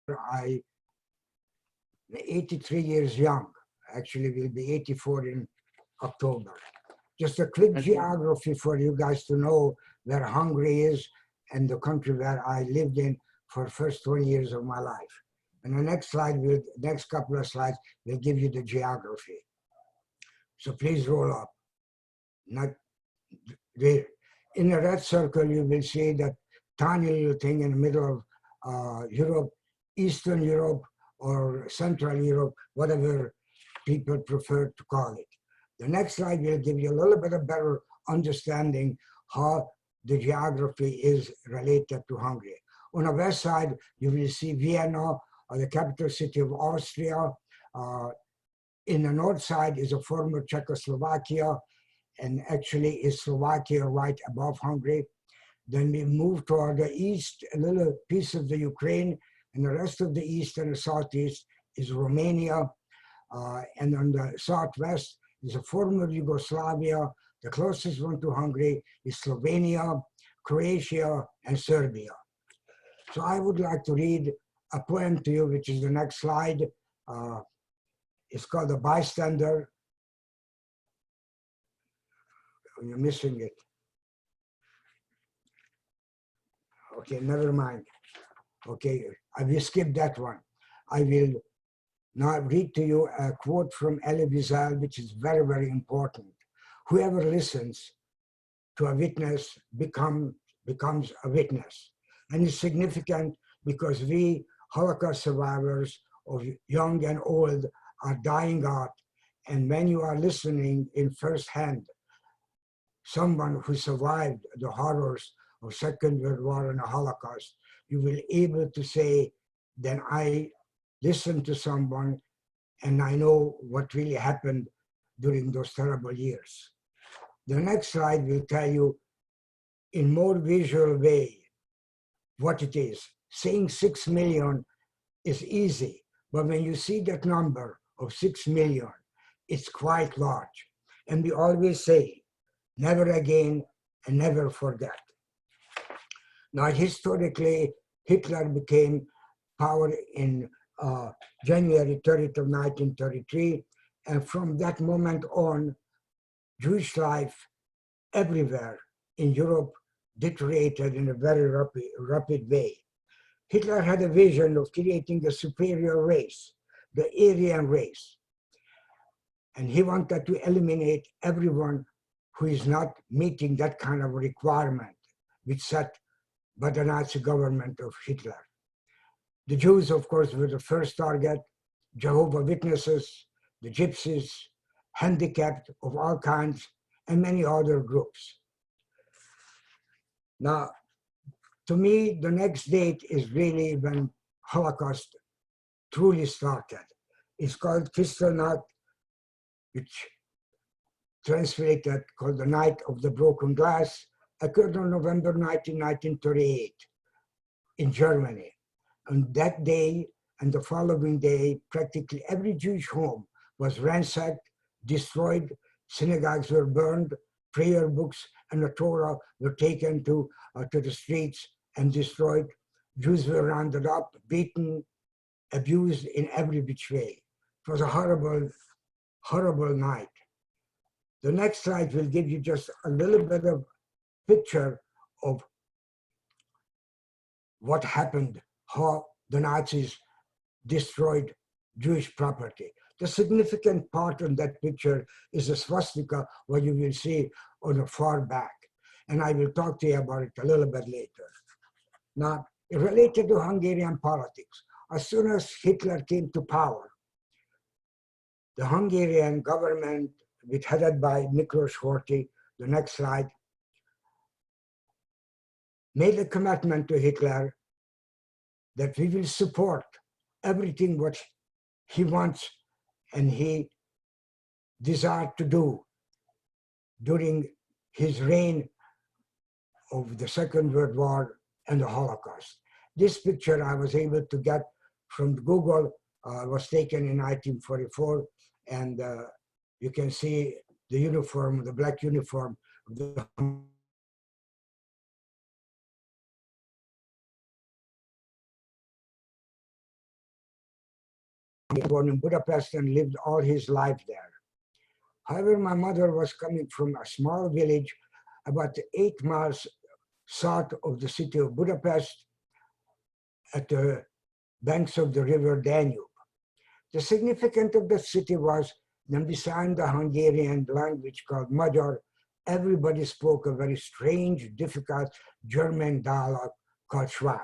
I 83 years young. Actually, will be 84 in October. Just a quick geography for you guys to know where Hungary is and the country where I lived in for first 20 years of my life. And the next slide, next couple of slides, will give you the geography. So please roll up. Not there. In the red circle, you will see that tiny little thing in the middle of Europe, Eastern Europe, or Central Europe, whatever people prefer to call it. The next slide will give you a little bit of better understanding how the geography is related to Hungary. On the west side, you will see Vienna, the capital city of Austria. In the north side is a former Czechoslovakia, and actually is Slovakia right above Hungary. Then we move toward the east, a little piece of the Ukraine, and the rest of the east and the southeast is Romania. And on the southwest is a former Yugoslavia. The closest one to Hungary is Slovenia, Croatia, and Serbia. So I would like to read a poem to you, which is the next slide. It's called The Bystander. You're missing it. Okay, never mind. Okay, I will skip that one. I will now read to you a quote from Elie Wiesel, which is very, very important. Whoever listens to a witness becomes a witness. And it's significant because we, Holocaust survivors of young and old, are dying out. And when you are listening in firsthand, someone who survived the horrors of Second World War and the Holocaust, you will be able to say, then I listened to someone and I know what really happened during those terrible years. The next slide will tell you in more visual way what it is. Saying 6 million is easy, but when you see that number of 6 million, it's quite large. And we always say, never again and never forget. Now, historically, Hitler became power in January 30th of 1933. And from that moment on, Jewish life everywhere in Europe deteriorated in a very rapid way. Hitler had a vision of creating a superior race, the Aryan race. And he wanted to eliminate everyone who is not meeting that kind of requirement, which set by the Nazi government of Hitler. The Jews, of course, were the first target, Jehovah's Witnesses, the Gypsies, handicapped of all kinds, and many other groups. Now, to me, the next date is really when Holocaust truly started. It's called Kristallnacht, which translated called the Night of the Broken Glass, occurred on November 19, 1938 in Germany. On that day and the following day, practically every Jewish home was ransacked, destroyed, synagogues were burned, prayer books and the Torah were taken to the streets and destroyed. Jews were rounded up, beaten, abused in every which way. It was a horrible, horrible night. The next slide will give you just a little bit of picture of what happened, how the Nazis destroyed Jewish property. The significant part on that picture is the swastika, what you will see on the far back. And I will talk to you about it a little bit later. Now, related to Hungarian politics, as soon as Hitler came to power, the Hungarian government, which headed by Miklos Horthy, the next slide, made a commitment to Hitler that we will support everything what he wants and he desired to do during his reign of the Second World War and the Holocaust. This picture I was able to get from Google, was taken in 1944, and you can see the uniform, the black uniform of the born in Budapest and lived all his life there. However, my mother was coming from a small village about 8 miles south of the city of Budapest at the banks of the river Danube. The significance of the city was that besides the Hungarian language called Magyar, everybody spoke a very strange, difficult German dialect called Schwab.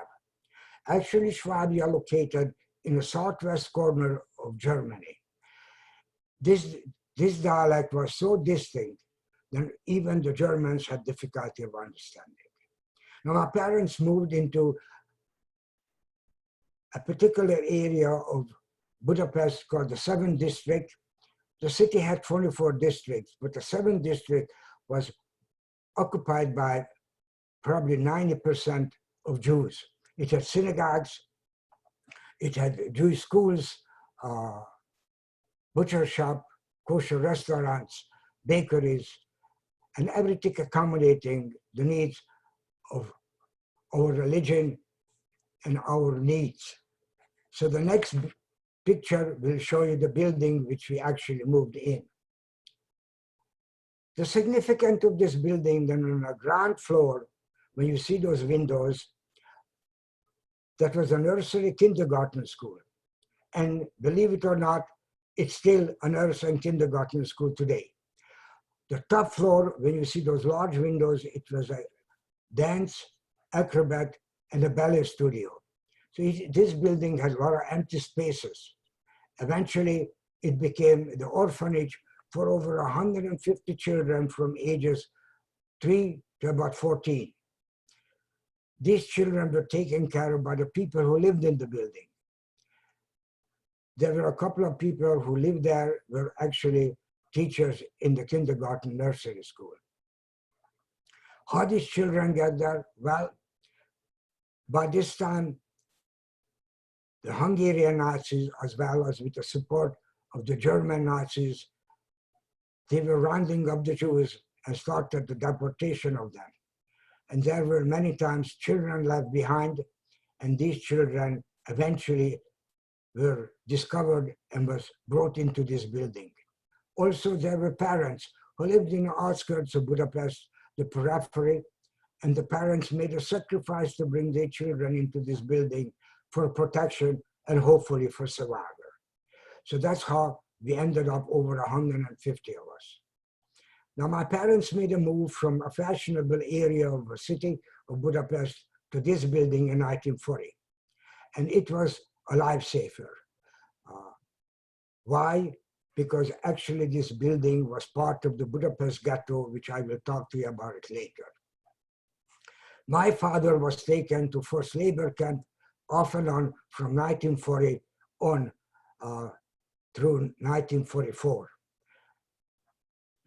Actually, Swabia located in the southwest corner of Germany. This dialect was so distinct that even the Germans had difficulty of understanding. Now, my parents moved into a particular area of Budapest called the 7th district. The city had 24 districts, but the 7th district was occupied by probably 90% of Jews. It had synagogues, it had Jewish schools, butcher shop, kosher restaurants, bakeries, and everything accommodating the needs of our religion and our needs. So the next picture will show you the building which we actually moved in. The significance of this building, then on the ground floor, when you see those windows, that was a nursery kindergarten school. And believe it or not, it's still a nursery and kindergarten school today. The top floor, when you see those large windows, it was a dance, acrobat, and a ballet studio. So this building had a lot of empty spaces. Eventually, it became the orphanage for over 150 children from ages 3 to about 14. These children were taken care of by the people who lived in the building. There were a couple of people who lived there were actually teachers in the kindergarten nursery school. How these children get there? Well, by this time, the Hungarian Nazis, as well as with the support of the German Nazis, they were rounding up the Jews and started the deportation of them. And there were many times children left behind, and these children eventually were discovered and was brought into this building. Also, there were parents who lived in the outskirts of Budapest, the periphery, and the parents made a sacrifice to bring their children into this building for protection and hopefully for survival. So that's how we ended up over 150 of us. Now, my parents made a move from a fashionable area of the city of Budapest to this building in 1940. And it was a lifesaver. Why? Because actually this building was part of the Budapest ghetto, which I will talk to you about it later. My father was taken to forced labor camp off and on from 1940 on through 1944.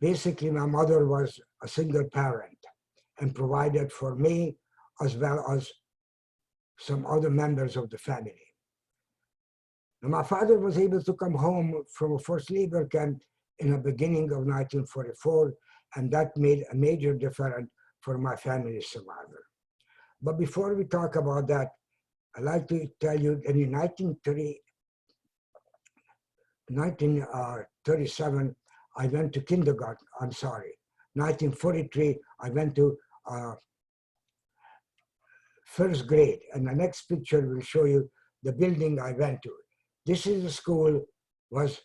Basically, my mother was a single parent and provided for me as well as some other members of the family. Now, my father was able to come home from a forced labor camp in the beginning of 1944, and that made a major difference for my family's survival. But before we talk about that, I'd like to tell you that in 1937, I went to kindergarten, 1943, I went to first grade, and the next picture will show you the building I went to. This is a school, was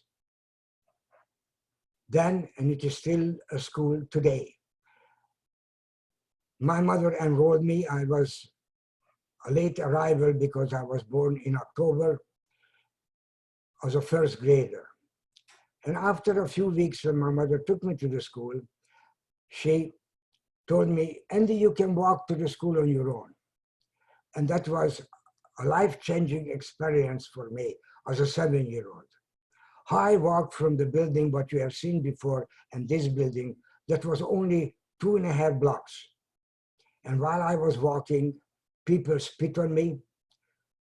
then, and it is still a school today. My mother enrolled me. I was a late arrival because I was born in October as a first grader. And after a few weeks when my mother took me to the school, she told me, Andy, you can walk to the school on your own. And that was a life-changing experience for me as a 7-year-old. I walked from the building, what you have seen before, and this building, that was only 2.5 blocks. And while I was walking, people spit on me,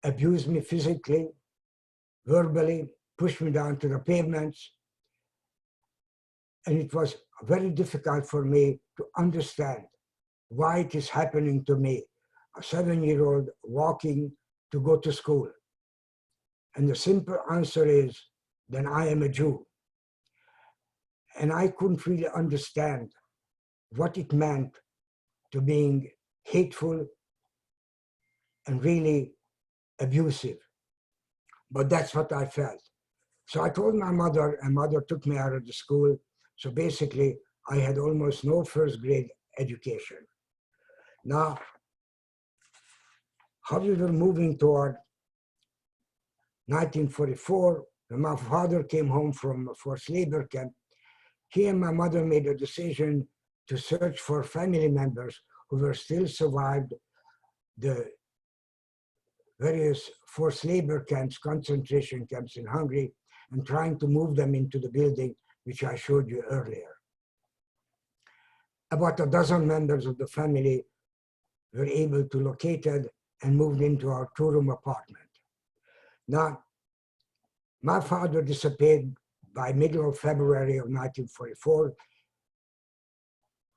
abused me physically, verbally, pushed me down to the pavements. And it was very difficult for me to understand why it is happening to me, a 7-year-old walking to go to school. And the simple answer is, then I am a Jew. And I couldn't really understand what it meant to being hateful and really abusive. But that's what I felt. So I told my mother, and mother took me out of the school. So basically, I had almost no first grade education. Now, how we were moving toward 1944, when my father came home from a forced labor camp, he and my mother made a decision to search for family members who were still survived the various forced labor camps, concentration camps in Hungary, and trying to move them into the building which I showed you earlier. About a dozen members of the family were able to locate it and moved into our two-room apartment. Now, my father disappeared by middle of February of 1944,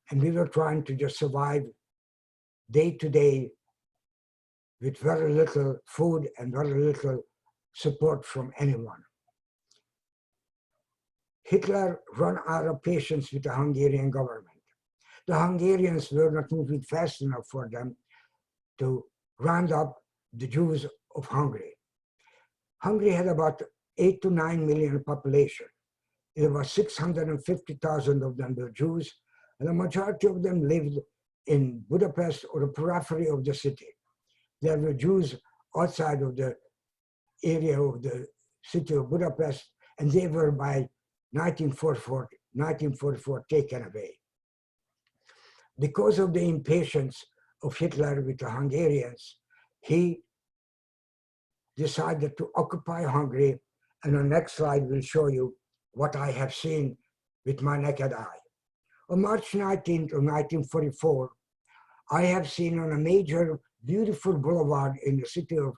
and we were trying to just survive day to day with very little food and very little support from anyone. Hitler ran out of patience with the Hungarian government. The Hungarians were not moving fast enough for them to round up the Jews of Hungary. Hungary had about 8 to 9 million population. There were 650,000 of them were Jews, and the majority of them lived in Budapest or the periphery of the city. There were Jews outside of the area of the city of Budapest, and they were by 1944 taken away. Because of the impatience of Hitler with the Hungarians, he decided to occupy Hungary, and the next slide will show you what I have seen with my naked eye. On March 19th of 1944, I have seen on a major, beautiful boulevard in the city of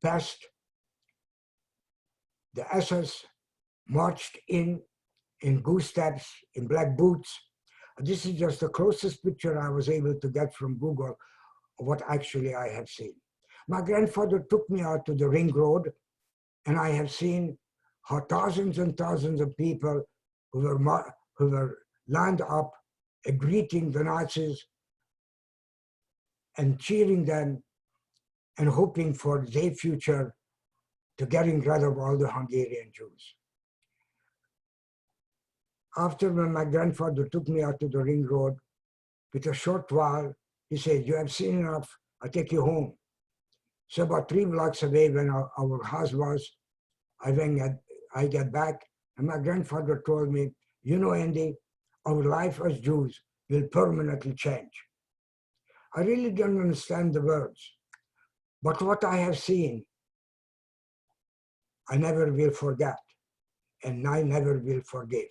Pest, the SS marched in goose steps, in black boots. This is just the closest picture I was able to get from Google of what actually I have seen. My grandfather took me out to the ring road, and I have seen how thousands and thousands of people who were lined up greeting the Nazis and cheering them and hoping for their future to getting rid of all the Hungarian Jews. After when my grandfather took me out to the ring road, with a short while, he said, "You have seen enough, I'll take you home." So about 3 blocks away when our house was, I get back, and my grandfather told me, "You know, Andy, our life as Jews will permanently change." I really don't understand the words, but what I have seen, I never will forget, and I never will forgive.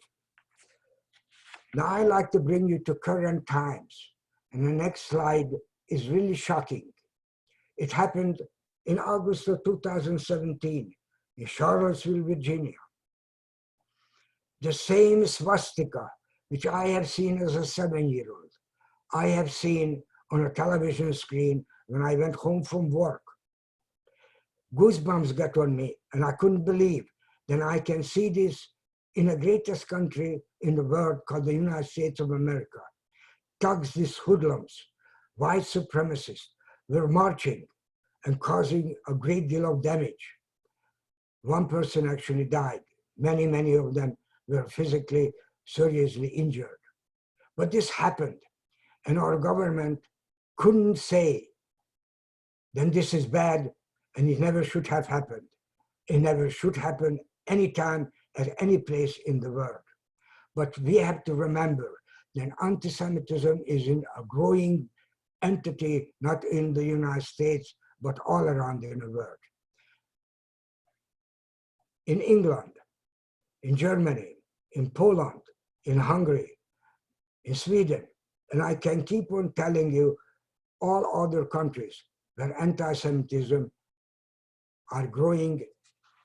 Now I like to bring you to current times, and the next slide is really shocking. It happened in August of 2017 in Charlottesville, Virginia. The same swastika, which I have seen as a 7-year-old, I have seen on a television screen when I went home from work. Goosebumps got on me, and I couldn't believe that I can see this in the greatest country in the world called the United States of America. Thugs, these hoodlums, white supremacists, were marching and causing a great deal of damage. One person actually died. Many of them were physically, seriously injured. But this happened, and our government couldn't say, then this is bad, and it never should have happened. It never should happen anytime, at any place in the world. But we have to remember that anti-Semitism is in a growing entity, not in the United States, but all around in the world. In England, in Germany, in Poland, in Hungary, in Sweden, and I can keep on telling you all other countries where anti-Semitism are growing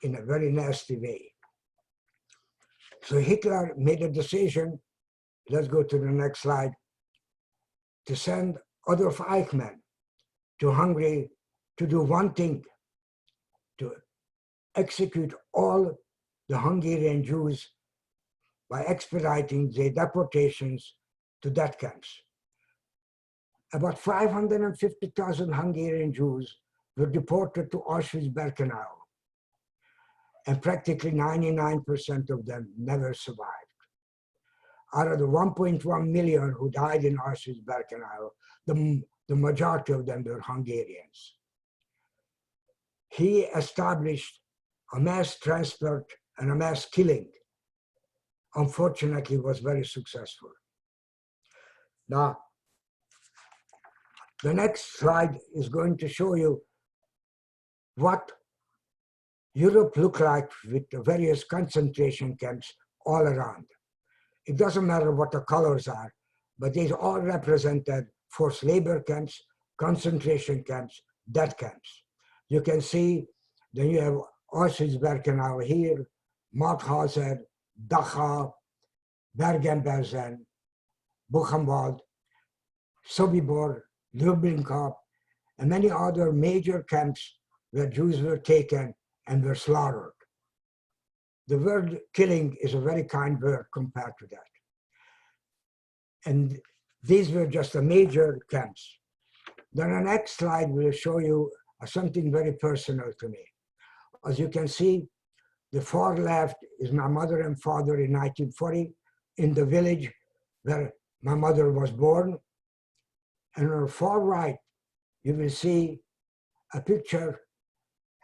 in a very nasty way. So Hitler made a decision, let's go to the next slide, to send Adolf Eichmann to Hungary to do one thing, to execute all the Hungarian Jews by expediting their deportations to death camps. About 550,000 Hungarian Jews were deported to Auschwitz-Birkenau, and practically 99% of them never survived. Out of the 1.1 million who died in Auschwitz-Birkenau, the majority of them were Hungarians. He established a mass transport and a mass killing. Unfortunately, was very successful. Now, the next slide is going to show you what Europe looked like with the various concentration camps all around. It doesn't matter what the colors are, but these all represented forced labor camps, concentration camps, death camps. You can see then you have Auschwitz-Birkenau here, Mauthausen, Dachau, Bergen-Belsen, Buchenwald, Sobibor, Lublinka, and many other major camps where Jews were taken and were slaughtered. The word killing is a very kind word compared to that. And these were just the major camps. Then the next slide will show you something very personal to me. As you can see, the far left is my mother and father in 1940 in the village where my mother was born. And on the far right, you will see a picture,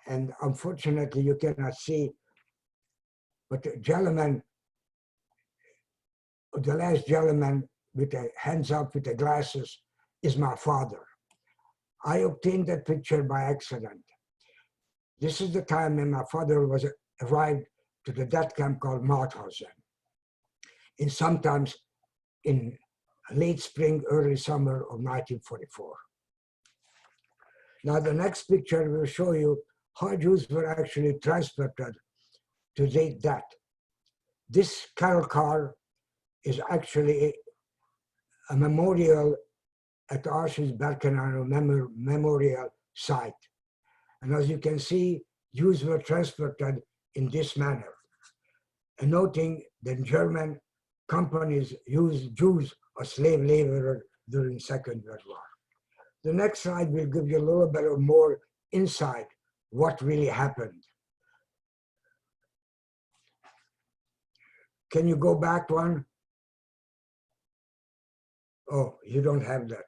and unfortunately you cannot see, but the gentleman, the last gentleman with the hands up with the glasses is my father. I obtained that picture by accident. This is the time when my father was arrived to the death camp called Mauthausen, sometimes in late spring, early summer of 1944. Now the next picture will show you how Jews were actually transported to their death. This carol car is actually a memorial at the Auschwitz-Birkenau memorial site. And as you can see, Jews were transported in this manner. And noting that German companies used Jews as slave laborers during the Second World War. The next slide will give you a little bit of more insight what really happened. Can you go back one? Oh, you don't have that.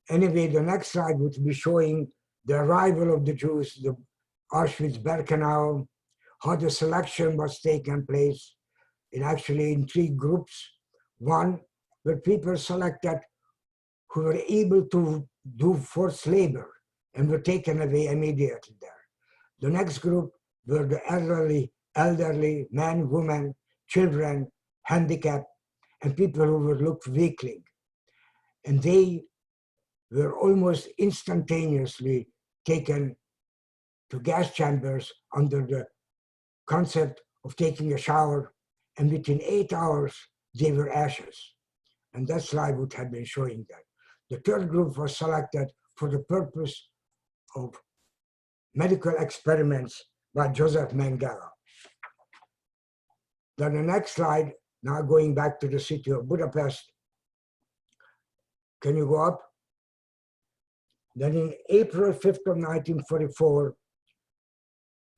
Anyway, the next slide would be showing the arrival of the Jews, the Auschwitz-Birkenau, how the selection was taking place in three groups. One, where people selected who were able to do forced labor and were taken away immediately there. The next group were the elderly men, women, children, handicapped, and people who were looked weakling. And they were almost instantaneously taken to gas chambers under the concept of taking a shower, and within 8 hours, they were ashes. And that slide would have been showing that. The third group was selected for the purpose of medical experiments by Joseph Mengele. Then the next slide, now going back to the city of Budapest. Can you go up? Then in April 5th of 1944,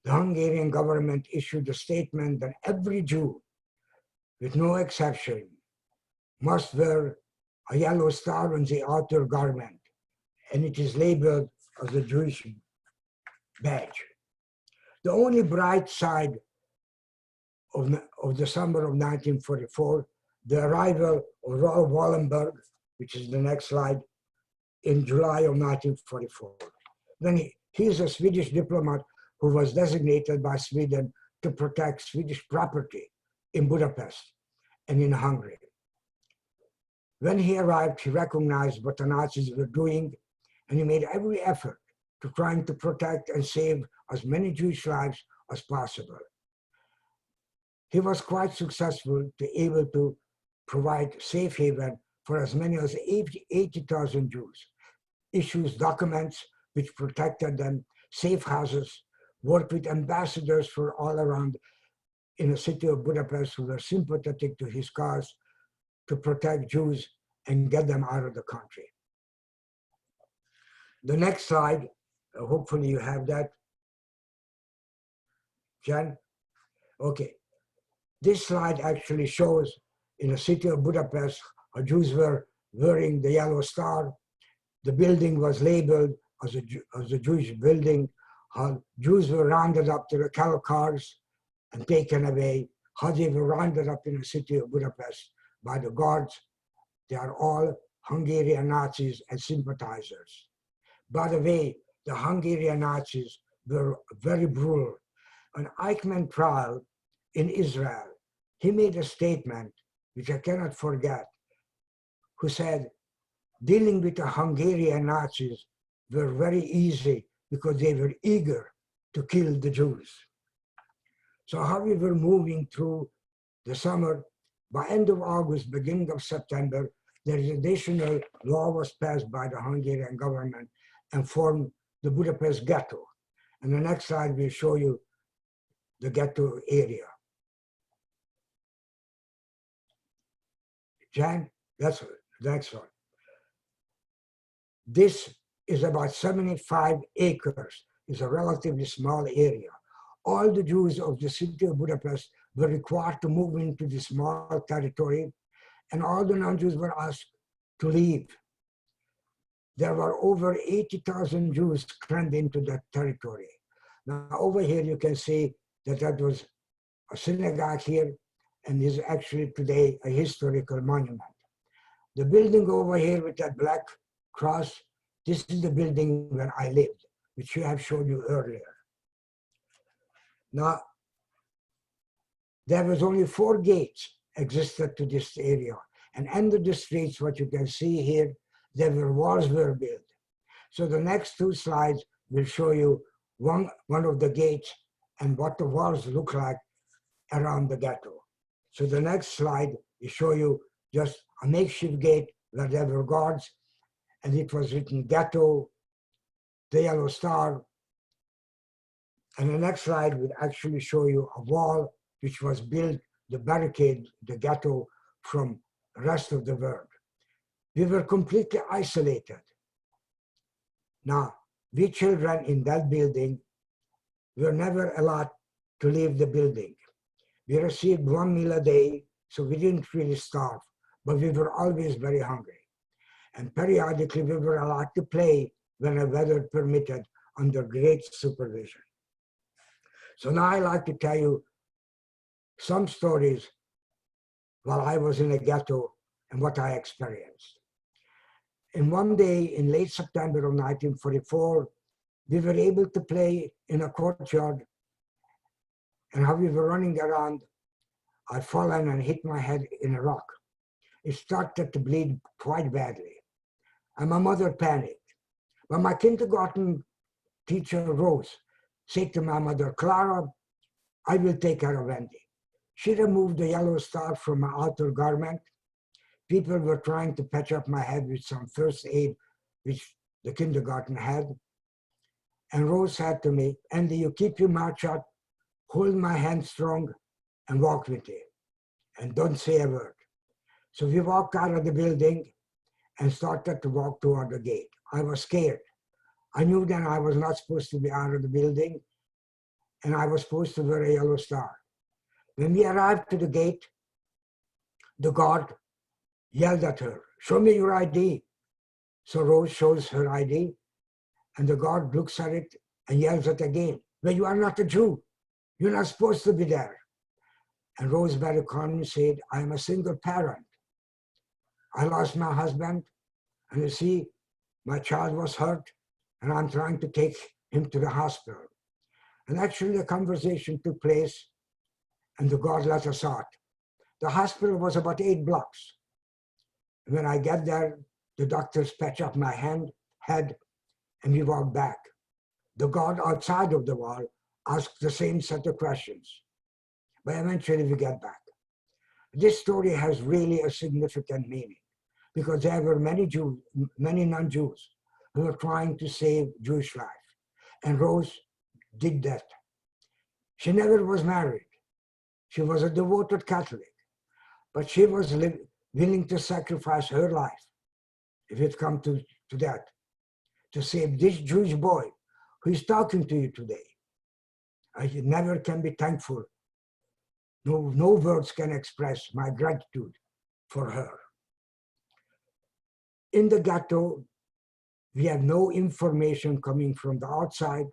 the Hungarian government issued a statement that every Jew, with no exception, must wear a yellow star on the outer garment, and it is labeled as a Jewish badge. The only bright side of the summer of 1944, the arrival of Raoul Wallenberg, which is the next slide, in July of 1944. Then he's a Swedish diplomat who was designated by Sweden to protect Swedish property in Budapest and in Hungary. When he arrived, he recognized what the Nazis were doing, and he made every effort to trying to protect and save as many Jewish lives as possible. He was quite successful to able to provide safe haven for as many as 80,000 Jews, issues documents which protected them, safe houses, worked with ambassadors for all around in the city of Budapest who were sympathetic to his cause to protect Jews and get them out of the country. The next slide, hopefully you have that, Jen. Okay, this slide actually shows in the city of Budapest how Jews were wearing the yellow star. The building was labeled as a Jewish building, how Jews were rounded up to the cattle cars and taken away, how they were rounded up in the city of Budapest by the guards. They are all Hungarian Nazis and sympathizers. By the way, the Hungarian Nazis were very brutal. On Eichmann trial in Israel, he made a statement, which I cannot forget, who said, dealing with the Hungarian Nazis were very easy because they were eager to kill the Jews. So how we were moving through the summer, by end of August, beginning of September, there is additional law was passed by the Hungarian government and formed the Budapest ghetto. And the next slide will show you the ghetto area. Jan, that's the next one. This is about 75 acres. It's a relatively small area. All the Jews of the city of Budapest were required to move into this small territory, and all the non-Jews were asked to leave. There were over 80,000 Jews crammed into that territory. Now over here you can see that that was a synagogue here, and is actually today a historical monument. The building over here with that black cross, this is the building where I lived, which you have shown you earlier. Now, there was only 4 gates existed to this area, and under the streets, what you can see here, there were walls were built. So the next 2 slides will show you one of the gates and what the walls look like around the ghetto. So the next slide will show you just a makeshift gate where there were guards, and it was written ghetto, the yellow star. And the next slide will actually show you a wall which was built, the barricade, the ghetto, from the rest of the world. We were completely isolated. Now, we children in that building were never allowed to leave the building. We received 1 meal a day, so we didn't really starve, but we were always very hungry. And periodically we were allowed to play when the weather permitted under great supervision. So now I like to tell you some stories while I was in a ghetto and what I experienced. And one day in late September of 1944, we were able to play in a courtyard, and how we were running around, I'd fallen and hit my head in a rock. It started to bleed quite badly, and my mother panicked. But my kindergarten teacher, Rose, said to my mother, Clara, I will take care of Andy. She removed the yellow star from my outer garment. People were trying to patch up my head with some first aid, which the kindergarten had. And Rose said to me, Andy, you keep your mouth shut, hold my hand strong, and walk with me, and don't say a word. So we walked out of the building and started to walk toward the gate. I was scared. I knew then I was not supposed to be out of the building, and I was supposed to wear a yellow star. When we arrived to the gate, the guard yelled at her, show me your ID. So Rose shows her ID, and the guard looks at it and yells at again, well, you are not a Jew. You're not supposed to be there. And Rose very calmly said, I am a single parent. I lost my husband, and you see, my child was hurt, and I'm trying to take him to the hospital. And actually the conversation took place, and the guard let us out. The hospital was about 8 blocks. When I get there, the doctors patch up my head, and we walk back. The guard outside of the wall asked the same set of questions, but eventually we get back. This story has really a significant meaning, because there were many non-Jews who were trying to save Jewish life. And Rose did that. She never was married. She was a devoted Catholic, but she was willing to sacrifice her life, if it come to that, to save this Jewish boy who is talking to you today. I never can be thankful. No words can express my gratitude for her. In the ghetto, we have no information coming from the outside,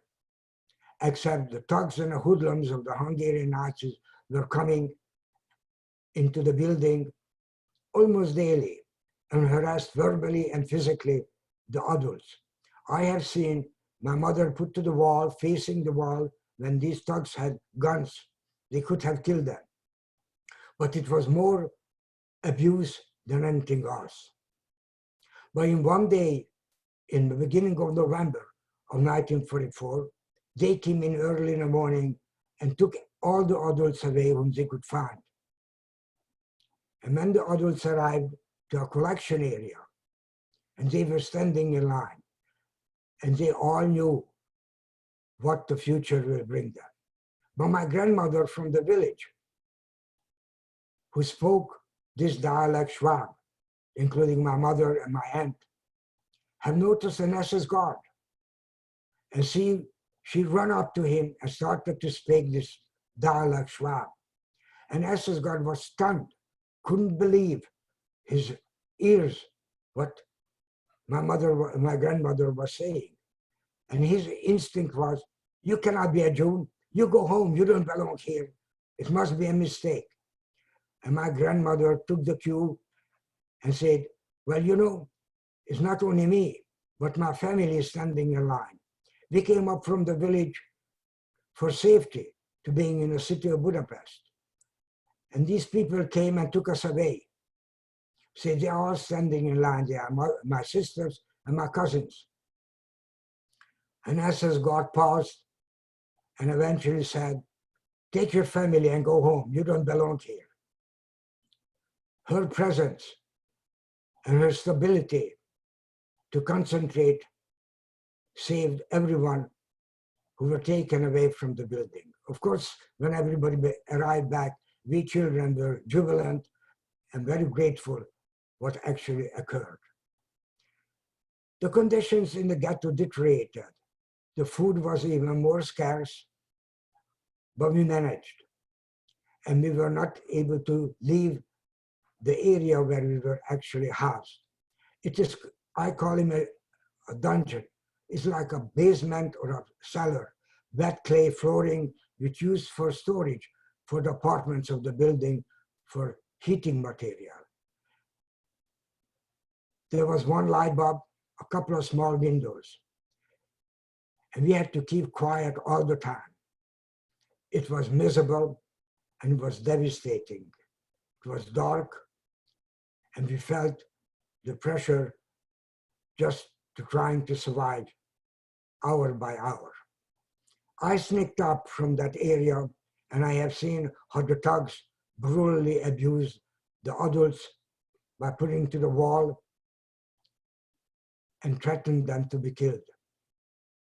except the thugs and the hoodlums of the Hungarian Nazis were coming into the building almost daily and harassed verbally and physically the adults. I have seen my mother put to the wall, facing the wall, when these thugs had guns. They could have killed them. But it was more abuse than anything else. But in one day, in the beginning of November of 1944, they came in early in the morning and took all the adults away whom they could find. And when the adults arrived to a collection area, and they were standing in line, and they all knew what the future will bring them. But my grandmother from the village, who spoke this dialect Schwab, including my mother and my aunt, have noticed an SS guard. And she ran up to him and started to speak this dialect Schwab. And SS guard was stunned, couldn't believe his ears, what my grandmother was saying. And his instinct was, you cannot be a Jew, you go home, you don't belong here. It must be a mistake. And my grandmother took the cue and said, well, you know, it's not only me, but my family is standing in line. We came up from the village for safety to being in the city of Budapest. And these people came and took us away. So they are all standing in line. They are my sisters and my cousins. And SS guard paused and eventually said, take your family and go home. You don't belong here. Her presence and her stability to concentrate saved everyone who were taken away from the building. Of course, when everybody arrived back, we children were jubilant and very grateful what actually occurred. The conditions in the ghetto deteriorated. The food was even more scarce, but we managed. And we were not able to leave the area where we were actually housed. It is, I call him a dungeon. It's like a basement or a cellar, wet clay flooring, which used for storage for the apartments of the building for heating material. There was one light bulb, a couple of small windows, and we had to keep quiet all the time. It was miserable and it was devastating. It was dark, and we felt the pressure just to trying to survive hour by hour. I sneaked up from that area, and I have seen how the thugs brutally abused the adults by putting to the wall and threatened them to be killed.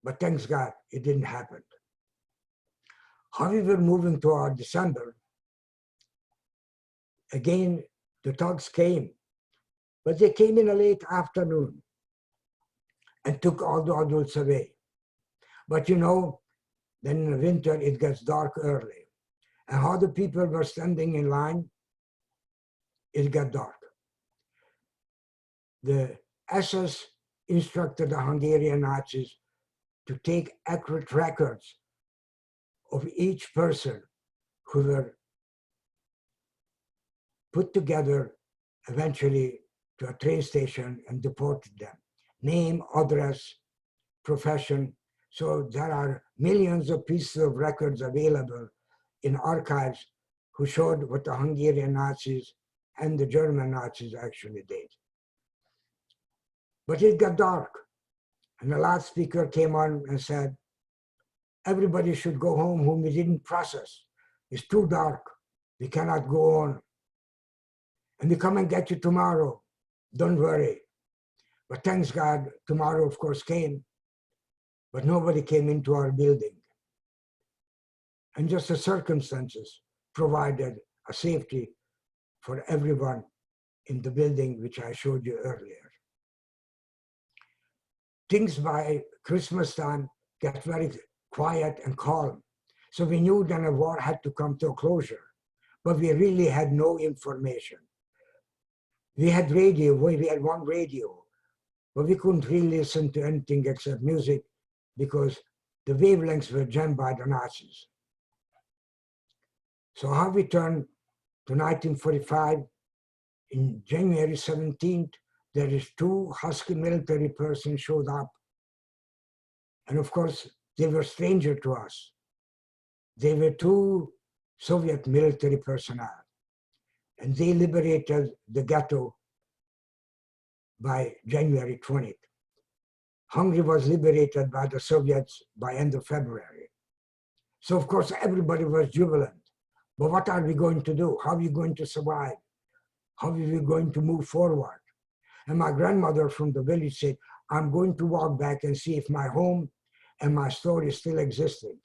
But thanks God, it didn't happen. However, moving to our December, again, the thugs came, but they came in a late afternoon and took all the adults away. But you know, then in the winter, it gets dark early. And how the people were standing in line, it got dark. The SS instructed the Hungarian Nazis to take accurate records of each person who were put together eventually to a train station and deported them. Name, address, profession. So there are millions of pieces of records available in archives who showed what the Hungarian Nazis and the German Nazis actually did. But it got dark, and the last speaker came on and said, everybody should go home whom we didn't process. It's too dark. We cannot go on. And we come and get you tomorrow. Don't worry. But thanks God, tomorrow, of course, came. but nobody came into our building. And just the circumstances provided a safety for everyone in the building, which I showed you earlier. Things by Christmas time get very quiet and calm. So we knew then a war had to come to a closure, but we really had no information. We had radio, we had one radio, but we couldn't really listen to anything except music because the wavelengths were jammed by the Nazis. So how we turned to 1945, in January 17th, there is 2 Husky military persons showed up. And of course, they were stranger to us. They were 2 Soviet military personnel. And they liberated the ghetto by January 20th. Hungary was liberated by the Soviets by end of February. So of course, everybody was jubilant. But what are we going to do? How are we going to survive? How are we going to move forward? And my grandmother from the village said, I'm going to walk back and see if my home and my store is still existing.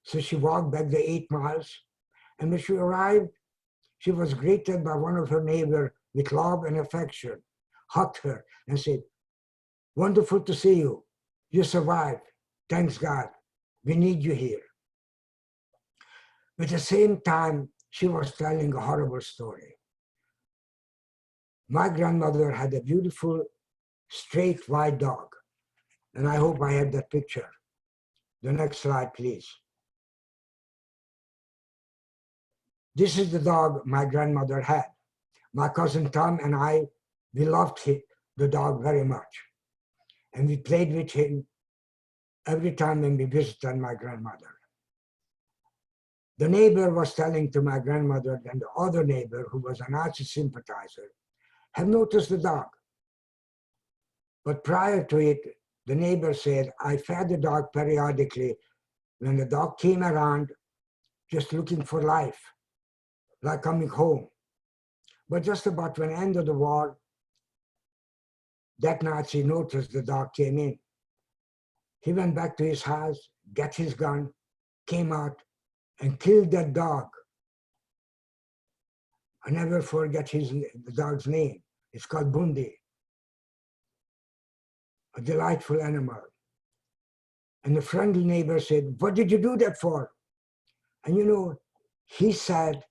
So she walked back the 8 miles. And when she arrived, she was greeted by one of her neighbors with love and affection, hugged her and said, wonderful to see you. You survived. Thanks God. We need you here. At the same time, she was telling a horrible story. My grandmother had a beautiful, straight, white dog. And I hope I have that picture. The next slide, please. This is the dog my grandmother had. My cousin Tom and I, we loved the dog very much. And we played with him every time when we visited my grandmother. The neighbor was telling to my grandmother that the other neighbor, who was a Nazi sympathizer, had noticed the dog. But prior to it, the neighbor said, I fed the dog periodically when the dog came around just looking for life, like coming home. But just about when the end of the war, that Nazi noticed the dog came in. He went back to his house, got his gun, came out, and killed that dog. I never forget the dog's name. It's called Bundi, a delightful animal. And the friendly neighbor said, what did you do that for? And you know, he said,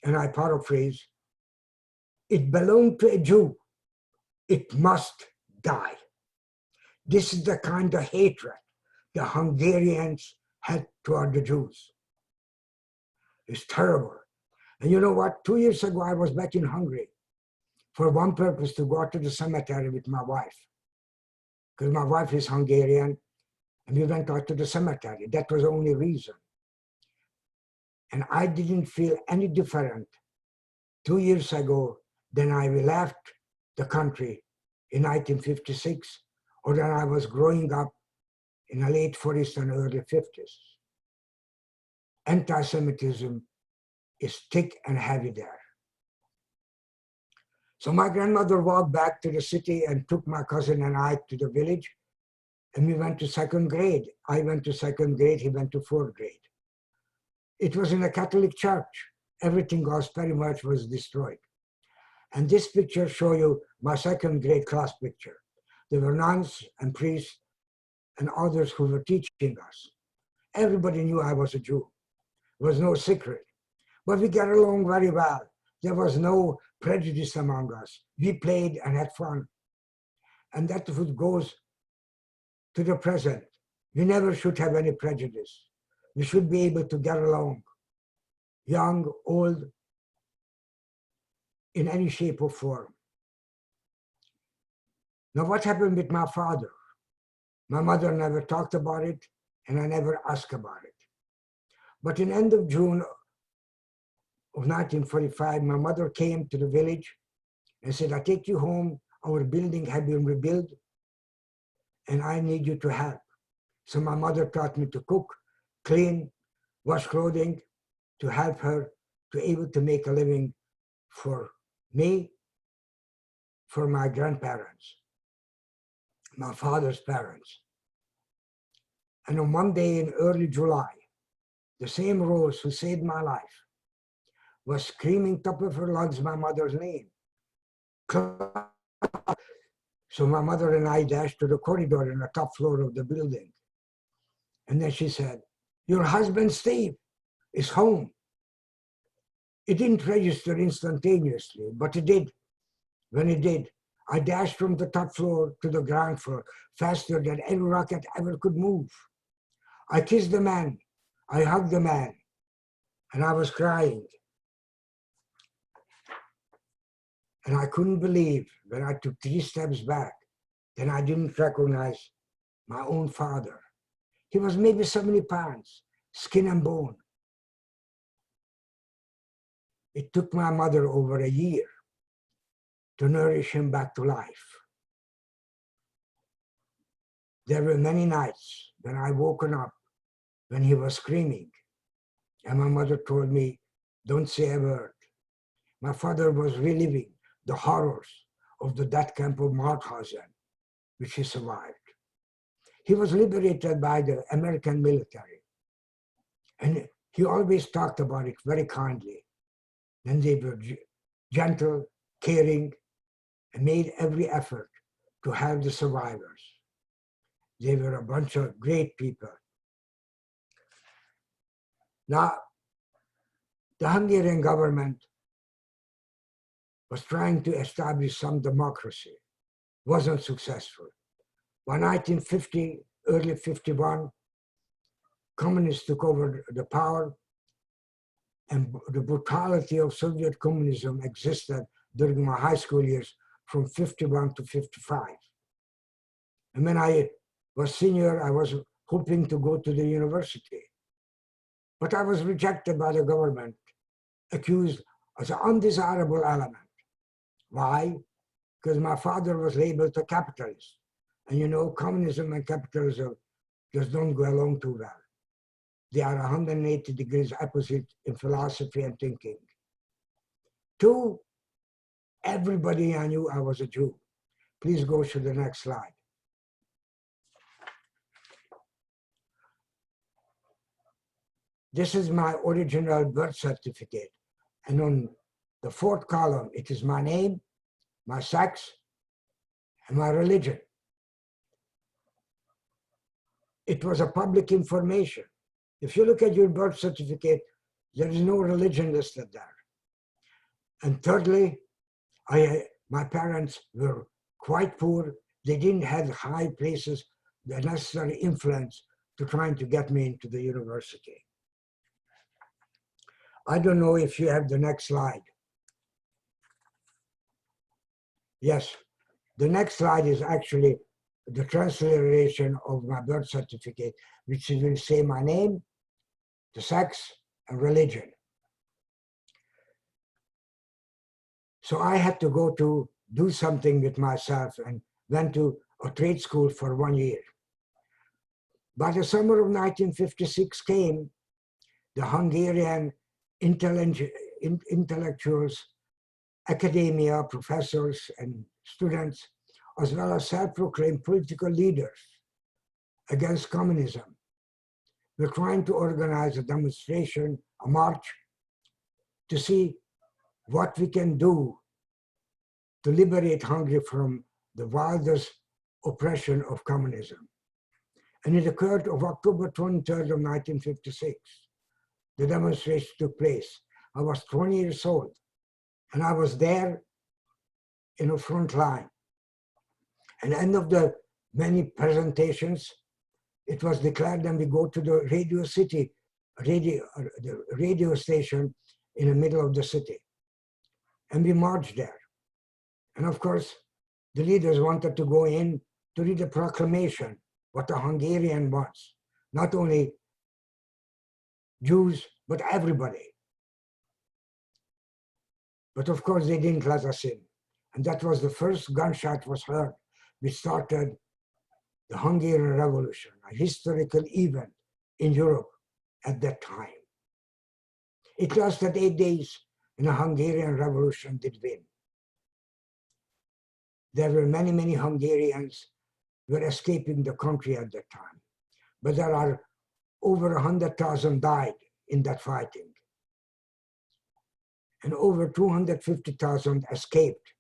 and I paraphrase, it belonged to a Jew. It must die. This is the kind of hatred the Hungarians had toward the Jews. It's terrible. And you know what? 2 years ago, I was back in Hungary for one purpose, to go out to the cemetery with my wife. Because my wife is Hungarian, and we went out to the cemetery. That was the only reason. And I didn't feel any different 2 years ago than I left the country in 1956, or than I was growing up in the late 40s and early 50s. Anti-Semitism is thick and heavy there. So my grandmother walked back to the city and took my cousin and I to the village, and we went to 2nd grade. I went to 2nd grade, he went to 4th grade. It was in a Catholic church. Everything else pretty much was destroyed. And this picture shows you my 2nd grade class picture. There were nuns and priests and others who were teaching us. Everybody knew I was a Jew. It was no secret. But we got along very well. There was no prejudice among us. We played and had fun. And that goes to the present. We never should have any prejudice. We should be able to get along, young, old, in any shape or form. Now, what happened with my father? My mother never talked about it, and I never asked about it. But in end of June of 1945, my mother came to the village and said, I take you home. Our building had been rebuilt, and I need you to help. So my mother taught me to cook, clean, wash clothing, to help her to able to make a living for me, for my grandparents, my father's parents. And on one day in early July, the same Rose who saved my life was screaming top of her lungs my mother's name. So my mother and I dashed to the corridor in the top floor of the building. And then she said, "Your husband, Steve, is home." It didn't register instantaneously, but it did. When it did, I dashed from the top floor to the ground floor faster than any rocket ever could move. I kissed the man, I hugged the man, and I was crying. And I couldn't believe when I took 3 steps back, then I didn't recognize my own father. He was maybe 70 pounds, skin and bone. It took my mother over a year to nourish him back to life. There were many nights when I woken up when he was screaming, and my mother told me, "Don't say a word." My father was reliving the horrors of the death camp of Mauthausen, which he survived. He was liberated by the American military, and he always talked about it very kindly. And they were gentle, caring, and made every effort to help the survivors. They were a bunch of great people. Now, the Hungarian government was trying to establish some democracy, wasn't successful. By 1950, early 51, communists took over the power, and the brutality of Soviet communism existed during my high school years from 51 to 55. And when I was senior, I was hoping to go to the university. But I was rejected by the government, accused as an undesirable element. Why? Because my father was labeled a capitalist. And you know, communism and capitalism just don't go along too well. They are 180 degrees opposite in philosophy and thinking. 2, everybody I knew I was a Jew. Please go to the next slide. This is my original birth certificate. And on the 4th column, it is my name, my sex, and my religion. It was a public information. If you look at your birth certificate, there is no religion listed there. And thirdly, my parents were quite poor. They didn't have high places, the necessary influence to trying to get me into the university. I don't know if you have the next slide. Yes, the next slide is actually the transliteration of my birth certificate, which will say my name, the sex, and religion. So I had to go to do something with myself and went to a trade school for 1 year. By the summer of 1956 came, the Hungarian intellectuals, academia, professors, and students, as well as self-proclaimed political leaders against communism, were trying to organize a demonstration, a march, to see what we can do to liberate Hungary from the wildest oppression of communism. And it occurred on October 23rd of 1956. The demonstration took place. I was 20 years old, and I was there in the front line. At the end of the many presentations, it was declared that we go to the Radio City, the radio station in the middle of the city. And we marched there. And of course, the leaders wanted to go in to read a proclamation, what the Hungarian wants, not only Jews, but everybody. But of course, they didn't let us in. And that was the first gunshot was heard, which started the Hungarian Revolution, a historical event in Europe at that time. It lasted 8 days, and the Hungarian Revolution did win. There were many, many Hungarians who were escaping the country at that time. but there are over 100,000 died in that fighting, and over 250,000 escaped.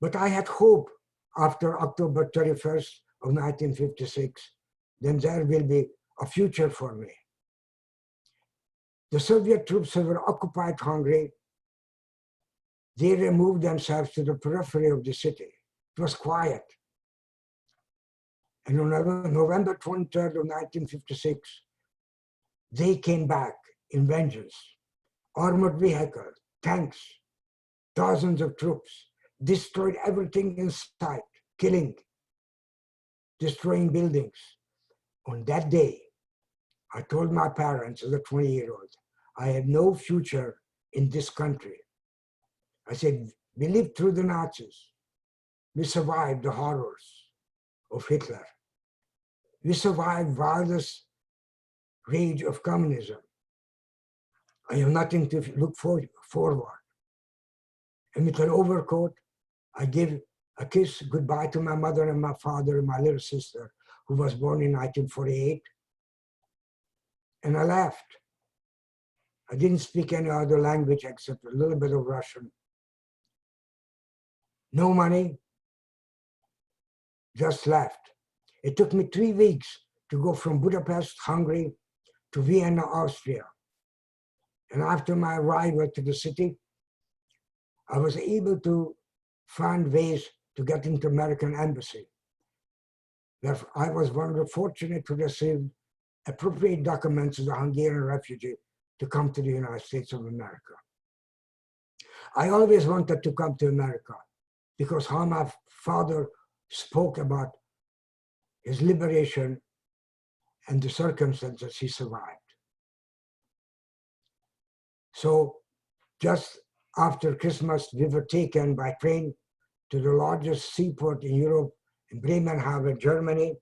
But I had hope after October 31st of 1956, then there will be a future for me. The Soviet troops who were occupied Hungary, they removed themselves to the periphery of the city. It was quiet. And on November 23rd of 1956, they came back in vengeance. Armored vehicles, tanks, thousands of troops, destroyed everything in sight, killing, destroying buildings. On that day, I told my parents as a 20-year-old, I have no future in this country. I said, we lived through the Nazis. We survived the horrors of Hitler. We survived wildest rage of communism. I have nothing to look forward. And with an overcoat, I give a kiss goodbye to my mother and my father and my little sister, who was born in 1948. And I left. I didn't speak any other language except a little bit of Russian. No money, just left. It took me 3 weeks to go from Budapest, Hungary, to Vienna, Austria. And after my arrival to the city, I was able to find ways to get into American embassy. Therefore, I was one of the fortunate to receive appropriate documents as a Hungarian refugee to come to the United States of America. I always wanted to come to America because how my father spoke about his liberation and the circumstances he survived. So just after Christmas, we were taken by train to the largest seaport in Europe, in Bremenhaven, Germany.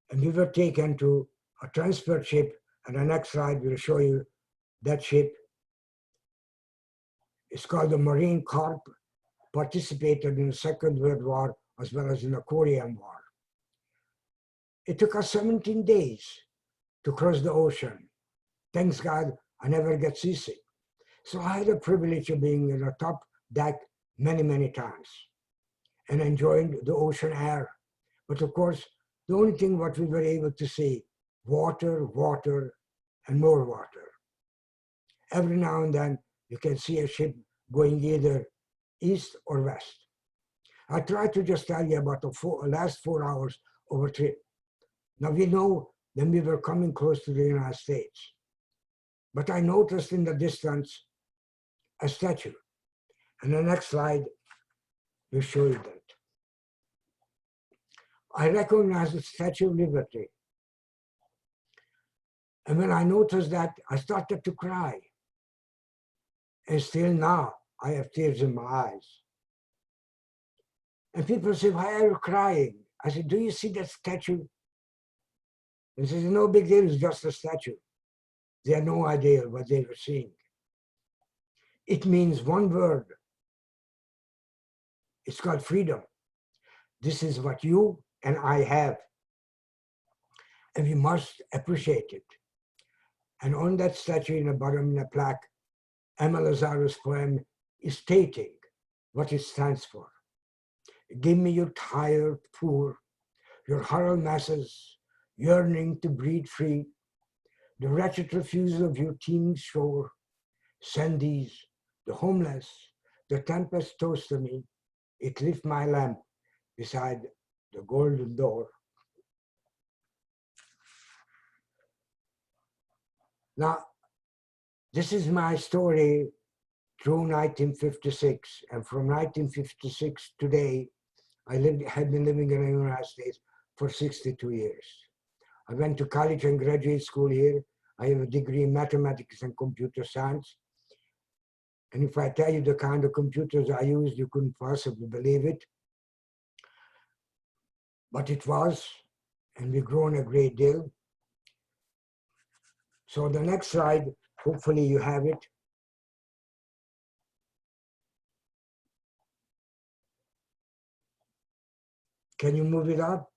And we were taken to a transport ship, and the next slide will show you that ship. It's called the Marine Corps, participated in the Second World War as well as in the Korean War. It took us 17 days to cross the ocean. Thanks God, I never get seasick. So I had the privilege of being in the top deck many, many times and enjoying the ocean air. But of course, the only thing what we were able to see, water, water, and more water. Every now and then, you can see a ship going either east or west. I try to just tell you about the last 4 hours of a trip. Now we know then we were coming close to the United States. But I noticed in the distance a statue. And the next slide will show you that. I recognized the Statue of Liberty. And when I noticed that, I started to cry. And still now, I have tears in my eyes. And people say, why are you crying? I said, do you see that statue? And he says, no big deal, it's just a statue. They had no idea what they were seeing. It means one word. It's called freedom. This is what you and I have. And we must appreciate it. And on that statue in the bottom in a plaque, Emma Lazaro's poem is stating what it stands for. Give me your tired, poor, your huddled masses, yearning to breathe free, the wretched refusal of your teeming shore. Send these, the homeless, the tempest toast to me. It lift my lamp beside the golden door. Now, this is my story through 1956, and from 1956 today, I have been living in the United States for 62 years. I went to college and graduate school here. I have a degree in mathematics and computer science. And if I tell you the kind of computers I used, you couldn't possibly believe it. But it was, and we've grown a great deal. So the next slide, hopefully you have it. Can you move it up?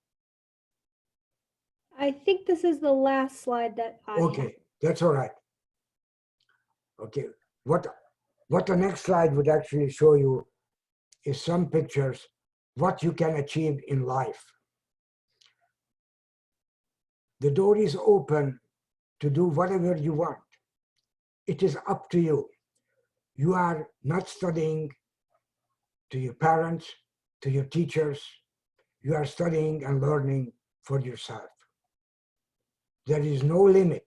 I think this is the last slide that I have. Okay, that's all right. Okay, what the next slide would actually show you is some pictures, what you can achieve in life. The door is open to do whatever you want. It is up to you. You are not studying to your parents, to your teachers. You are studying and learning for yourself. There is no limit.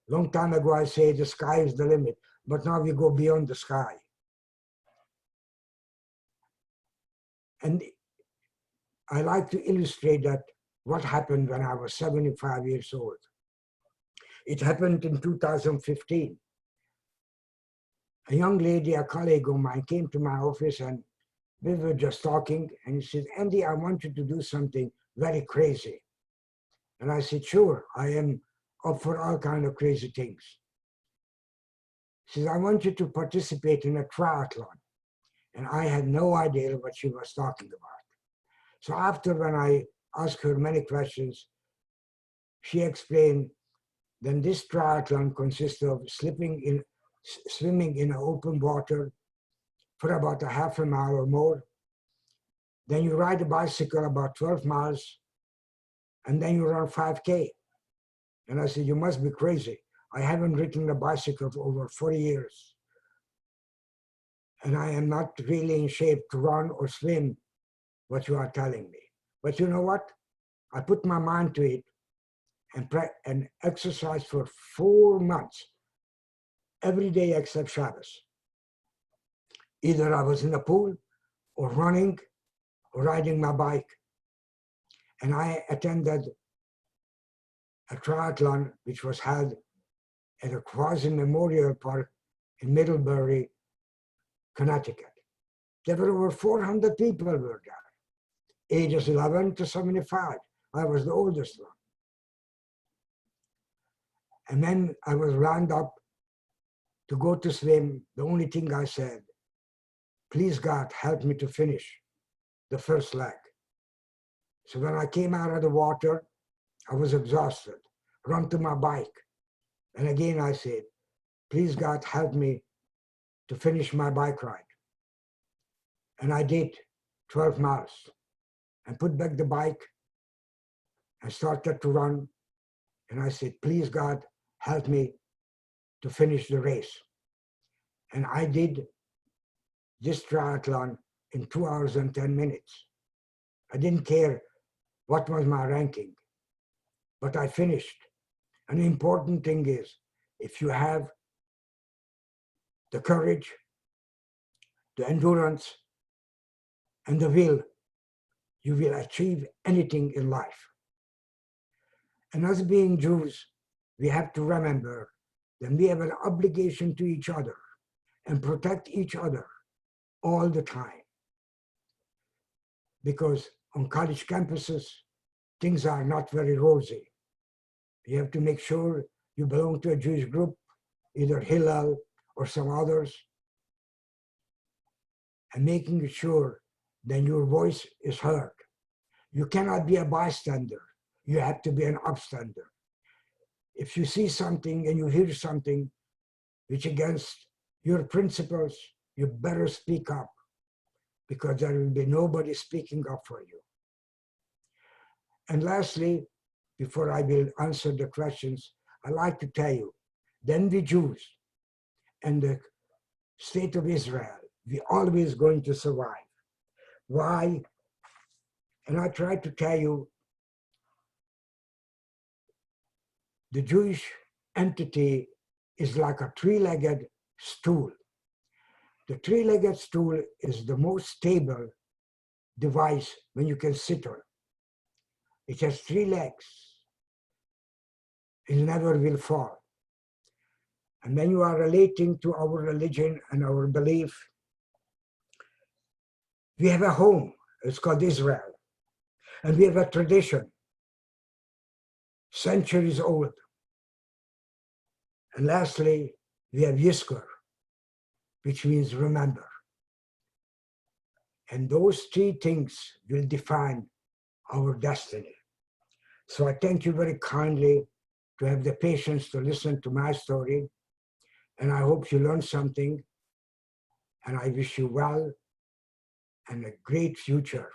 Long time ago I say the sky is the limit, but now we go beyond the sky. And I like to illustrate that what happened when I was 75 years old. It happened in 2015. A young lady, a colleague of mine, came to my office and we were just talking, and she said, Andy, I want you to do something very crazy. And I said, sure, I am up for all kind of crazy things. She said, I want you to participate in a triathlon. And I had no idea what she was talking about. So after, when I asked her many questions, she explained, then this triathlon consists of swimming in open water for about a half a mile or more. Then you ride a bicycle about 12 miles, and then you run 5K. And I said, you must be crazy. I haven't ridden a bicycle for over 40 years. And I am not really in shape to run or swim what you are telling me. But you know what? I put my mind to it and exercised for 4 months, every day except Shabbos. Either I was in the pool or running or riding my bike. And I attended a triathlon which was held at a quasi-memorial park in Middlebury, Connecticut. There were over 400 people were there, ages 11 to 75. I was the oldest one. And then I was lined up to go to swim. The only thing I said, please God, help me to finish the first leg. So when I came out of the water, I was exhausted, run to my bike. And again I said, please God, help me to finish my bike ride. And I did 12 miles and put back the bike and started to run. And I said, please God, help me to finish the race. And I did this triathlon in 2 hours and 10 minutes. I didn't care what was my ranking, but I finished. And the important thing is, if you have the courage, the endurance, and the will, you will achieve anything in life. And as being Jews, we have to remember that we have an obligation to each other and protect each other all the time. Because on college campuses, things are not very rosy. You have to make sure you belong to a Jewish group, either Hillel or some others, and making sure that your voice is heard. You cannot be a bystander. You have to be an upstander. If you see something and you hear something which against your principles, you better speak up, because there will be nobody speaking up for you. And lastly, before I will answer the questions, I'd like to tell you, then we Jews and the state of Israel, we always going to survive. Why? And I try to tell you, the Jewish entity is like a three-legged stool. The three-legged stool is the most stable device when you can sit on. It has 3 legs. It never will fall. And when you are relating to our religion and our belief, we have a home. It's called Israel. And we have a tradition, centuries old. And lastly, we have Yizkor, which means remember. And those 3 things will define our destiny. So I thank you very kindly to have the patience to listen to my story. And I hope you learned something. And I wish you well and a great future.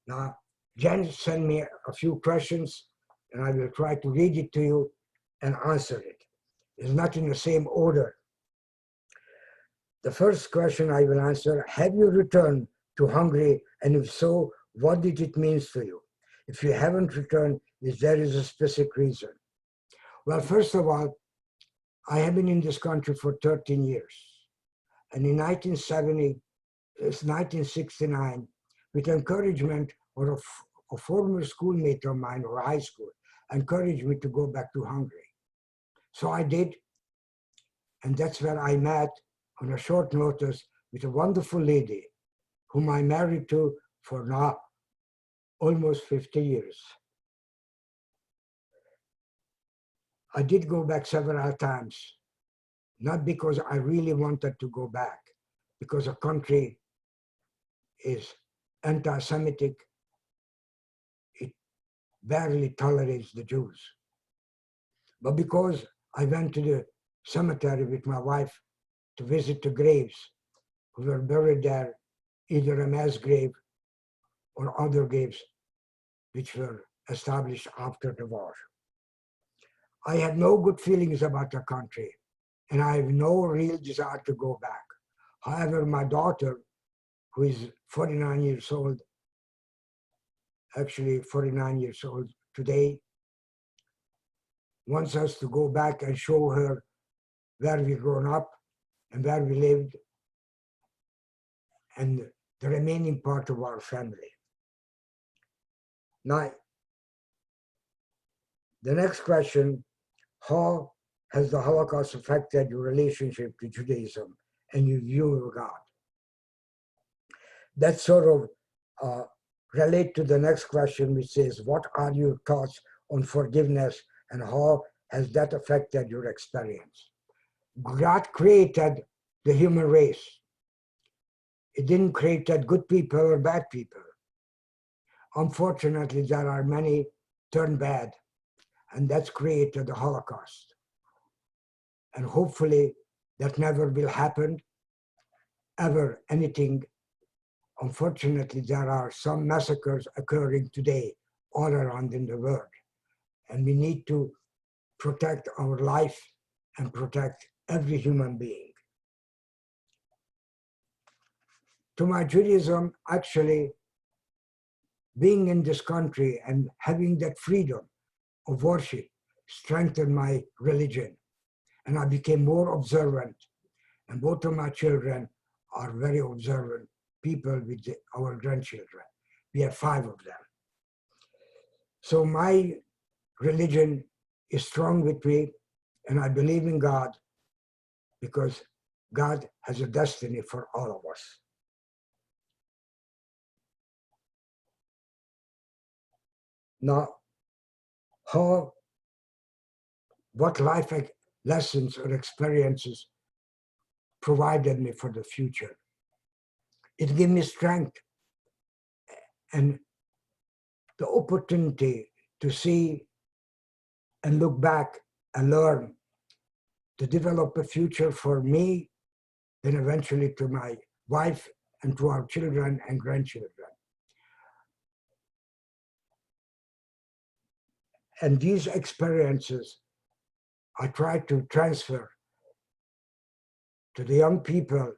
Now, Jen sent me a few questions, and I will try to read it to you and answer it. It's not in the same order. The first question I will answer, have you returned to Hungary? And if so, what did it mean to you? If you haven't returned, is there a specific reason? Well, first of all, I have been in this country for 13 years. And in 1969, with encouragement or a former schoolmate of mine or high school, encouraged me to go back to Hungary. So I did, and that's where I met on a short notice with a wonderful lady whom I married to for now almost 50 years. I did go back several times, not because I really wanted to go back, because a country is anti-Semitic, it barely tolerates the Jews. But because I went to the cemetery with my wife to visit the graves who were buried there, either a mass grave or other graves which were established after the war. I had no good feelings about the country, and I have no real desire to go back. However, my daughter, who is 49 years old, actually 49 years old today, wants us to go back and show her where we grown up and where we lived and the remaining part of our family. Now, the next question, how has the Holocaust affected your relationship to Judaism and your view of God? That sort of relate to the next question, which says, what are your thoughts on forgiveness and how has that affected your experience? God created the human race. It didn't create that good people or bad people. Unfortunately, there are many turned bad, and that's created the Holocaust. And hopefully that never will happen, ever, anything. Unfortunately, there are some massacres occurring today all around in the world. And we need to protect our life and protect every human being. To my Judaism, actually, being in this country and having that freedom of worship strengthened my religion. And I became more observant. And both of my children are very observant people with our grandchildren. We have 5 of them. So my religion is strong with me, and I believe in God because God has a destiny for all of us. Now, what life lessons or experiences provided me for the future? It gave me strength and the opportunity to see and look back and learn, to develop a future for me, then eventually to my wife and to our children and grandchildren. And these experiences I try to transfer to the young people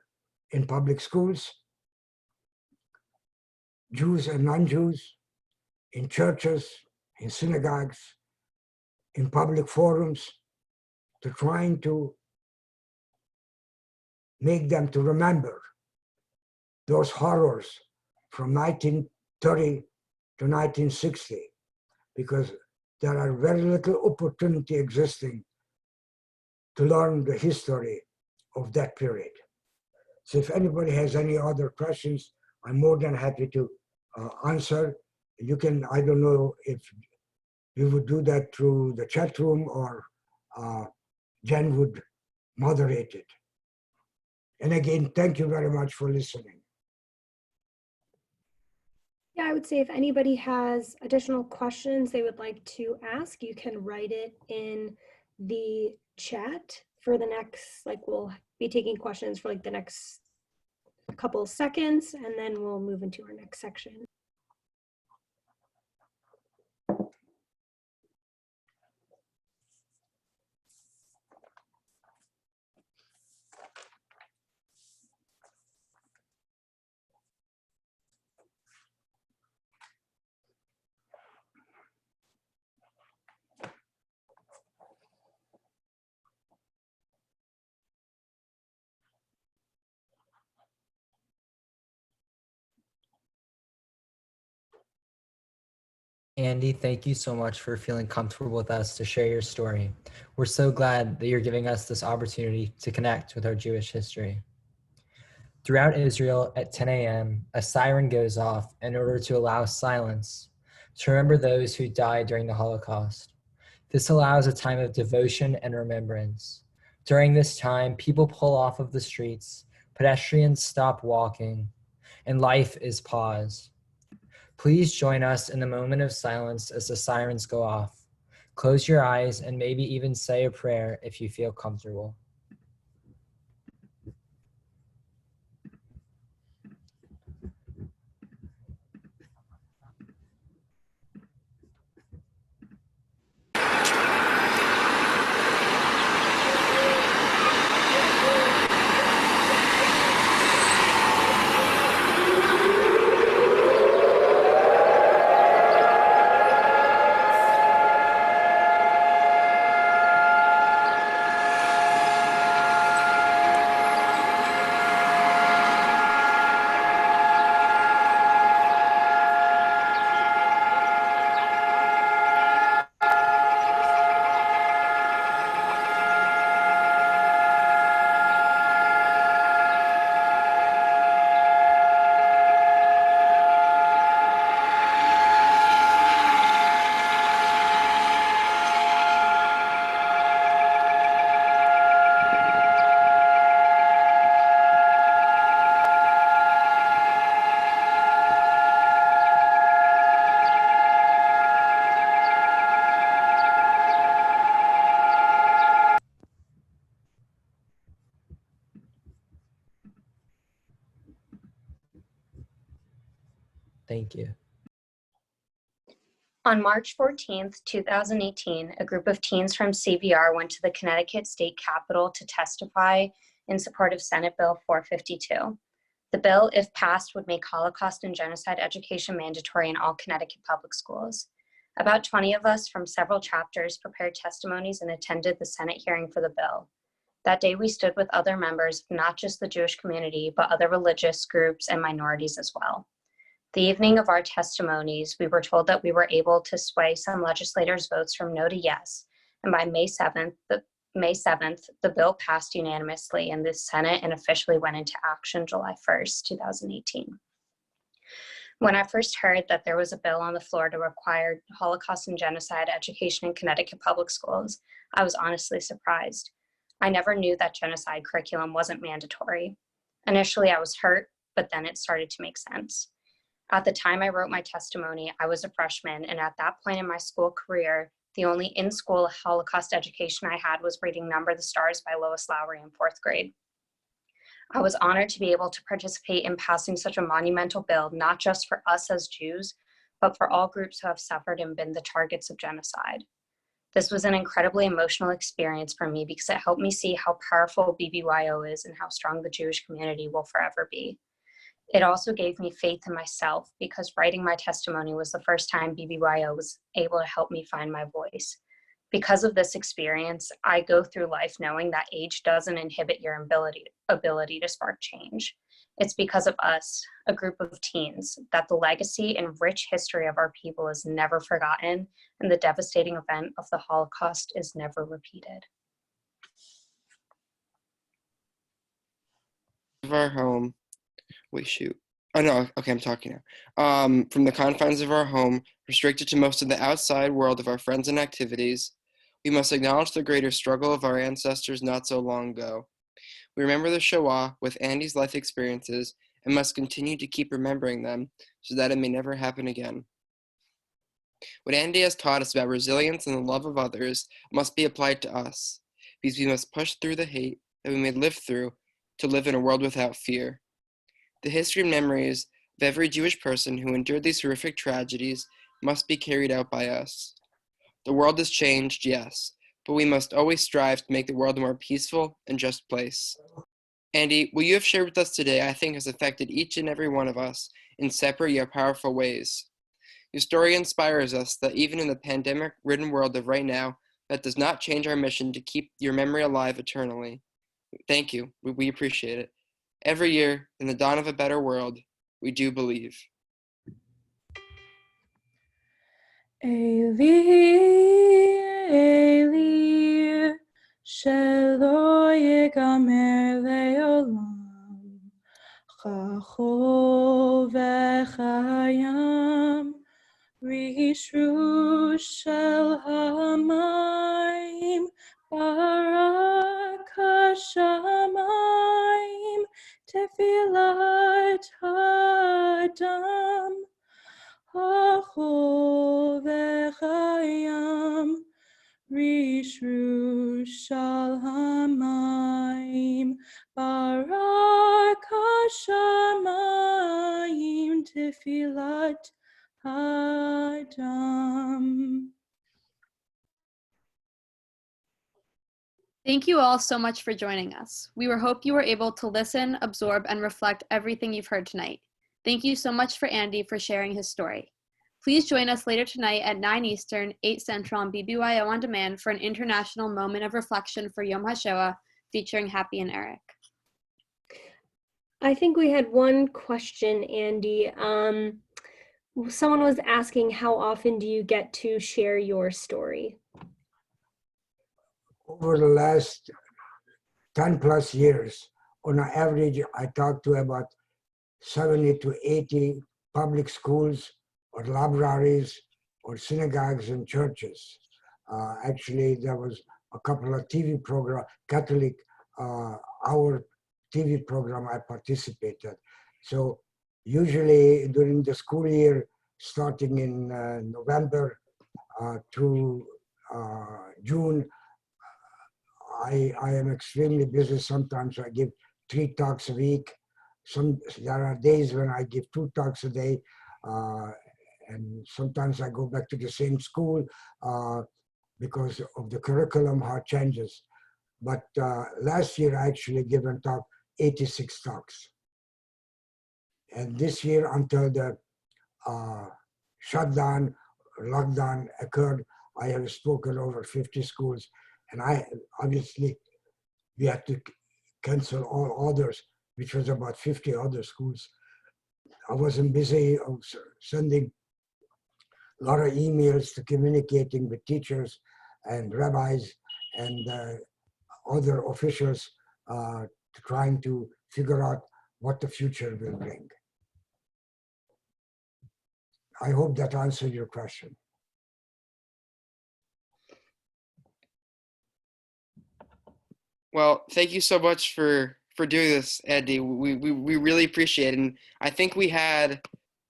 in public schools, Jews and non-Jews, in churches, in synagogues, in public forums, to trying to make them to remember those horrors from 1930 to 1960, because there are very little opportunity existing to learn the history of that period. So if anybody has any other questions, I'm more than happy to answer. You can, I don't know if you would do that through the chat room or Jen would moderate it. And again, thank you very much for listening. Yeah, I would say if anybody has additional questions they would like to ask, you can write it in the chat for the next, like we'll be taking questions for like the next couple of seconds, and then we'll move into our next section. Andy, thank you so much for feeling comfortable with us to share your story. We're so glad that you're giving us this opportunity to connect with our Jewish history. Throughout Israel at 10 a.m., a siren goes off in order to allow silence to remember those who died during the Holocaust. This allows a time of devotion and remembrance. During this time, people pull off of the streets, pedestrians stop walking, and life is paused. Please join us in the moment of silence as the sirens go off. Close your eyes and maybe even say a prayer if you feel comfortable. Thank you. On March 14th, 2018, a group of teens from CVR went to the Connecticut State Capitol to testify in support of Senate Bill 452. The bill, if passed, would make Holocaust and genocide education mandatory in all Connecticut public schools. About 20 of us from several chapters prepared testimonies and attended the Senate hearing for the bill. That day, we stood with other members of not just the Jewish community, but other religious groups and minorities as well. The evening of our testimonies, we were told that we were able to sway some legislators' votes from no to yes, and by May 7th, the bill passed unanimously in the Senate and officially went into action July 1st, 2018. When I first heard that there was a bill on the floor to require Holocaust and genocide education in Connecticut public schools, I was honestly surprised. I never knew that genocide curriculum wasn't mandatory. Initially, I was hurt, but then it started to make sense. At the time I wrote my testimony, I was a freshman, and at that point in my school career, the only in-school Holocaust education I had was reading Number the Stars by Lois Lowry in 4th grade. I was honored to be able to participate in passing such a monumental bill, not just for us as Jews, but for all groups who have suffered and been the targets of genocide. This was an incredibly emotional experience for me because it helped me see how powerful BBYO is and how strong the Jewish community will forever be. It also gave me faith in myself because writing my testimony was the first time BBYO was able to help me find my voice. Because of this experience, I go through life knowing that age doesn't inhibit your ability to spark change. It's because of us, a group of teens, that the legacy and rich history of our people is never forgotten and the devastating event of the Holocaust is never repeated. Of our home. Wait, shoot. Oh, no. Okay, I'm talking now. From the confines of our home, restricted to most of the outside world of our friends and activities, we must acknowledge the greater struggle of our ancestors not so long ago. We remember the Shoah with Andy's life experiences and must continue to keep remembering them so that it may never happen again. What Andy has taught us about resilience and the love of others must be applied to us, because we must push through the hate that we may live through to live in a world without fear. The history and memories of every Jewish person who endured these horrific tragedies must be carried out by us. The world has changed, yes, but we must always strive to make the world a more peaceful and just place. Andy, what you have shared with us today, I think, has affected each and every one of us in separate yet powerful ways. Your story inspires us that even in the pandemic-ridden world of right now, that does not change our mission to keep your memory alive eternally. Thank you. We appreciate it. Every year, in the dawn of a better world, we do believe. Eli, Eli, shelo yigamer le'olam, chachol v'chayam, rishru shel hamayim, barak hashamayim, tefilat hadam. Chachol v'chayam, rishru shal hamayim, barak hashamayim, tefilat hadam. Thank you all so much for joining us. We hope you were able to listen, absorb, and reflect everything you've heard tonight. Thank you so much for Andy for sharing his story. Please join us later tonight at 9 Eastern, 8 Central on BBYO On Demand for an international moment of reflection for Yom HaShoah featuring Happy and Eric. I think we had one question, Andy. Someone was asking, how often do you get to share your story? Over the last 10 plus years, on an average, I talk to about 70 to 80 public schools or libraries or synagogues and churches. Actually, there was a couple of TV program, Catholic hour TV program I participated. So usually during the school year, starting in November through June, I am extremely busy. Sometimes I give 3 talks a week. There are days when I give 2 talks a day. And sometimes I go back to the same school because of the curriculum, how it changes. But last year I actually gave a talk, 86 talks. And this year, until the shutdown, lockdown occurred, I have spoken over 50 schools. And obviously, we had to cancel all others, which was about 50 other schools. I wasn't busy sending a lot of emails to communicating with teachers and rabbis and other officials trying to figure out what the future will bring. I hope that answered your question. Well, thank you so much for doing this, Andy. We really appreciate it. And I think we had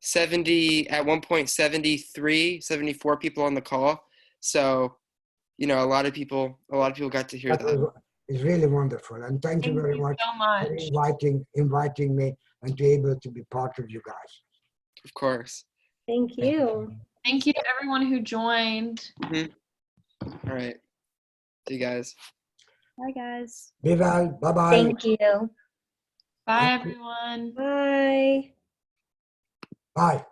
70, at one point, 73, 74 people on the call. So, you know, a lot of people got to hear that. It's really wonderful. And thank you very much for inviting me and to be able to be part of you guys. Of course. Thank you. Thank you to everyone who joined. All right. See you guys. Bye, guys. Be well. Bye-bye. Thank you. Bye, everyone. Bye. Bye.